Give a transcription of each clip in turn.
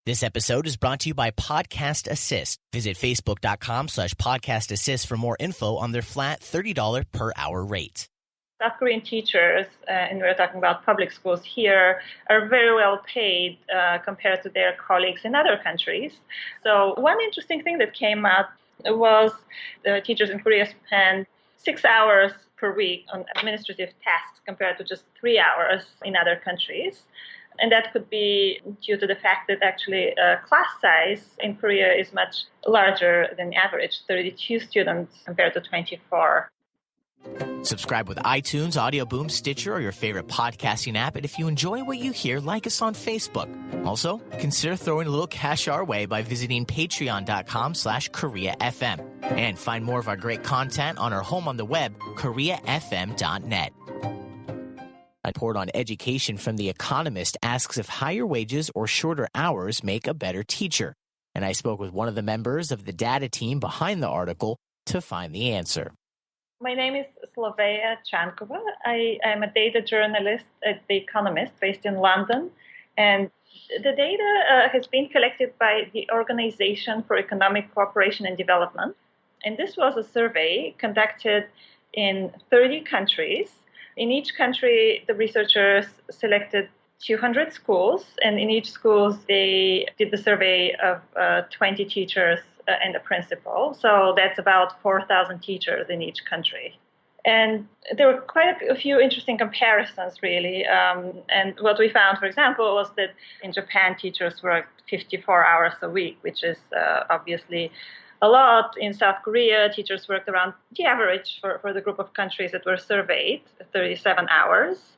This episode is brought to you by Podcast Assist. Visit facebook.com/podcast assist for more info on their flat $30 per hour rate. South Korean teachers, and we're talking about public schools here, are very well paid compared to their colleagues in other countries. So one interesting thing that came up was the teachers in Korea spend 6 hours per week on administrative tasks compared to just 3 hours in other countries. And that could be due to the fact that actually class size in Korea is much larger than average, 32 students compared to 24. Subscribe with iTunes, Audio Boom, Stitcher, or your favorite podcasting app. And if you enjoy what you hear, like us on Facebook. Also, consider throwing a little cash our way by visiting patreon.com/KoreaFM. And find more of our great content on our home on the web, KoreaFM.net. A report on education from The Economist asks if higher wages or shorter hours make a better teacher. And I spoke with one of the members of the data team behind the article to find the answer. My name is Slavea Chankova. I am a data journalist at The Economist based in London. And the data has been collected by the Organization for Economic Cooperation and Development. And this was a survey conducted in 30 countries. In each country, the researchers selected 200 schools, and in each school, they did the survey of 20 teachers and a principal. So that's about 4,000 teachers in each country. And there were quite a few interesting comparisons, really. And what we found, for example, was that in Japan, teachers worked 54 hours a week, which is obviously a lot. In South Korea, teachers worked around the average for the group of countries that were surveyed, 37 hours.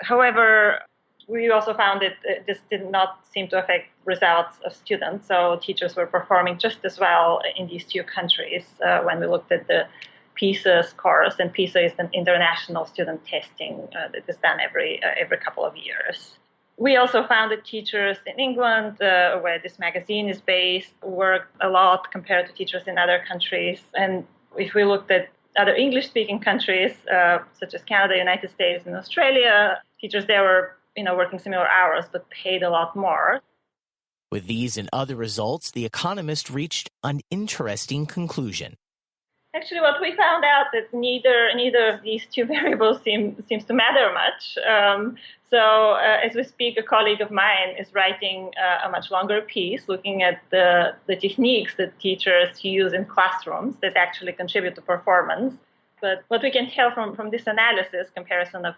However, we also found that this did not seem to affect results of students. So teachers were performing just as well in these two countries when we looked at the PISA scores. And PISA is an international student testing that is done every couple of years. We also found that teachers in England, where this magazine is based, worked a lot compared to teachers in other countries. And if we looked at other English-speaking countries, such as Canada, United States, and Australia, teachers there were working similar hours, but paid a lot more. With these and other results, The Economist reached an interesting conclusion. Actually, what we found out that neither of these two variables seems to matter much. So as we speak, a colleague of mine is writing a much longer piece looking at the techniques that teachers use in classrooms that actually contribute to performance. But what we can tell from this analysis, comparison of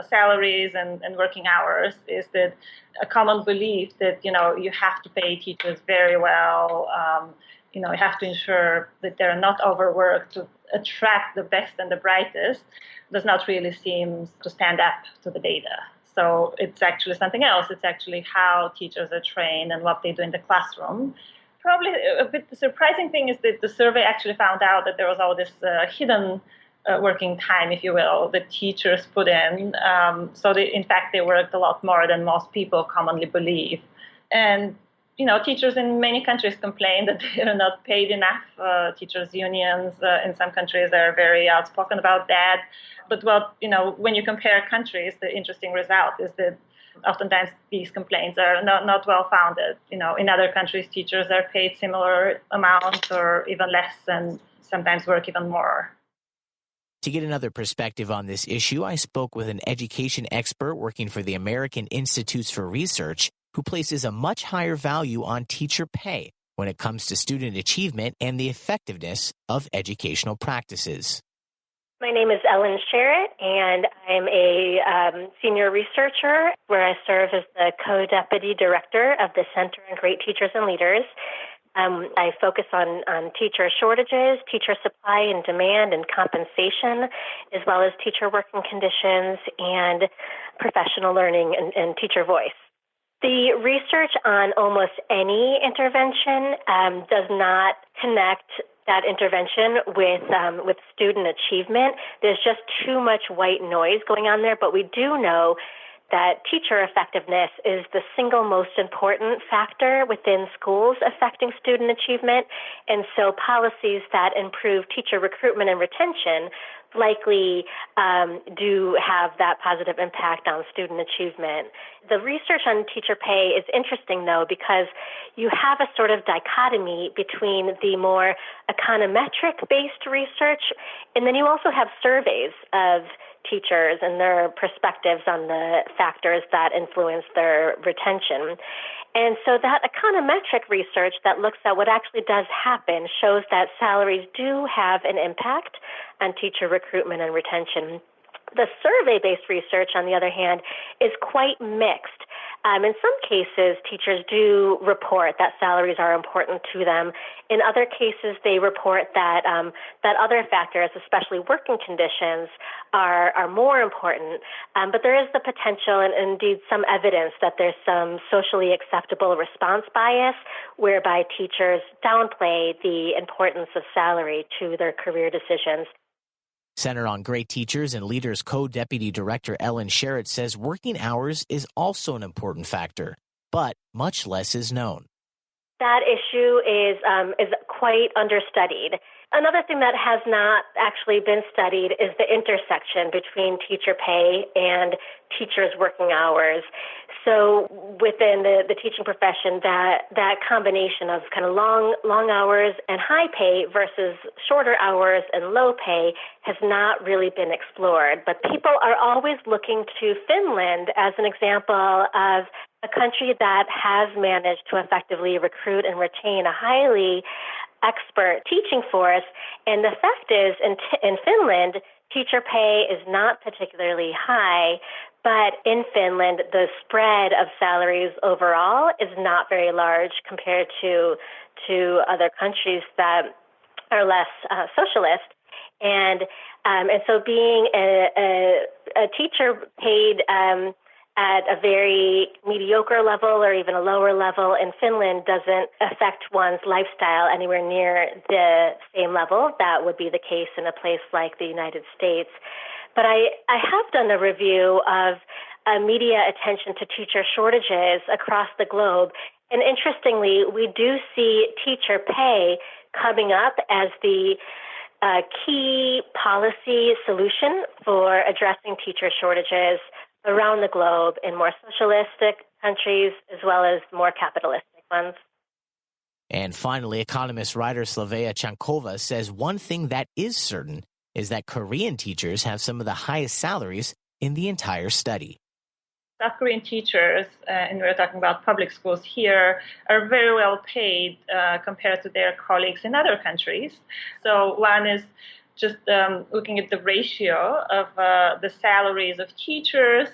salaries and working hours, is that a common belief that, you have to pay teachers very well. You have to ensure that they're not overworked to attract the best and the brightest does not really seem to stand up to the data. So it's actually something else. It's actually how teachers are trained and what they do in the classroom. Probably a bit the surprising thing is that the survey actually found out that there was all this hidden working time, if you will, that teachers put in. So in fact, they worked a lot more than most people commonly believe. And teachers in many countries complain that they are not paid enough. Teachers' unions in some countries are very outspoken about that. But when you compare countries, the interesting result is that oftentimes these complaints are not well founded. In other countries, teachers are paid similar amounts or even less, and sometimes work even more. To get another perspective on this issue, I spoke with an education expert working for the American Institutes for Research, who places a much higher value on teacher pay when it comes to student achievement and the effectiveness of educational practices. My name is Ellen Sherritt, and I'm a senior researcher where I serve as the co-deputy director of the Center on Great Teachers and Leaders. I focus on teacher shortages, teacher supply and demand and compensation, as well as teacher working conditions and professional learning and teacher voice. The research on almost any intervention does not connect that intervention with student achievement. There's just too much white noise going on there, but we do know that teacher effectiveness is the single most important factor within schools affecting student achievement. And so policies that improve teacher recruitment and retention likely do have that positive impact on student achievement. The research on teacher pay is interesting, though, because you have a sort of dichotomy between the more econometric-based research, and then you also have surveys of teachers and their perspectives on the factors that influence their retention. And so that econometric research that looks at what actually does happen shows that salaries do have an impact on teacher recruitment and retention. The survey-based research, on the other hand, is quite mixed. In some cases, teachers do report that salaries are important to them. In other cases, they report that that other factors, especially working conditions, are more important. But there is the potential and indeed some evidence that there's some socially acceptable response bias whereby teachers downplay the importance of salary to their career decisions. Center on Great Teachers and Leaders Co-Deputy Director Ellen Sherritt says working hours is also an important factor, but much less is known. That issue is quite understudied. Another thing that has not actually been studied is the intersection between teacher pay and teachers' working hours. So within the teaching profession, that combination of kind of long hours and high pay versus shorter hours and low pay has not really been explored. But people are always looking to Finland as an example of a country that has managed to effectively recruit and retain a highly expert teaching force. And the fact is, in Finland, teacher pay is not particularly high, but in Finland, the spread of salaries overall is not very large compared to other countries that are less socialist. And so being a teacher paid at a very mediocre level or even a lower level in Finland doesn't affect one's lifestyle anywhere near the same level. That would be the case in a place like the United States. But I have done a review of media attention to teacher shortages across the globe. And interestingly, we do see teacher pay coming up as the key policy solution for addressing teacher shortages around the globe in more socialistic countries as well as more capitalistic ones. And finally, economist writer Slavea Chankova says one thing that is certain is that Korean teachers have some of the highest salaries in the entire study. South Korean teachers, and we're talking about public schools here, are very well paid compared to their colleagues in other countries. So one is just looking at the ratio of the salaries of teachers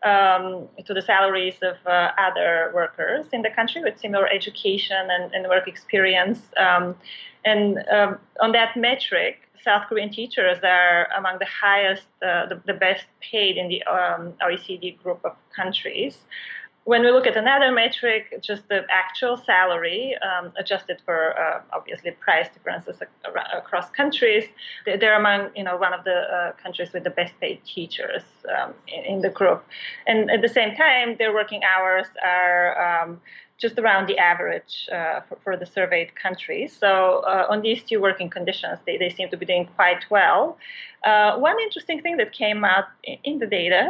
to the salaries of other workers in the country with similar education and work experience. And on that metric, South Korean teachers are among the highest, the best paid in the OECD group of countries. When we look at another metric, just the actual salary, adjusted for obviously price differences across countries, they're among one of the countries with the best paid teachers in the group. And at the same time, their working hours are just around the average for the surveyed countries. So on these two working conditions, they seem to be doing quite well. One interesting thing that came out in the data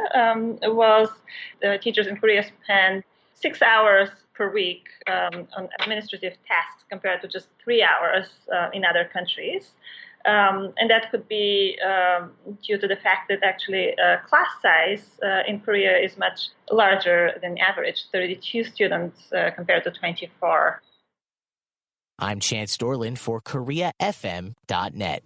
was teachers in Korea spend 6 hours per week on administrative tasks compared to just 3 hours in other countries. And that could be due to the fact that actually class size in Korea is much larger than average, 32 students compared to 24. I'm Chance Dorland for KoreaFM.net.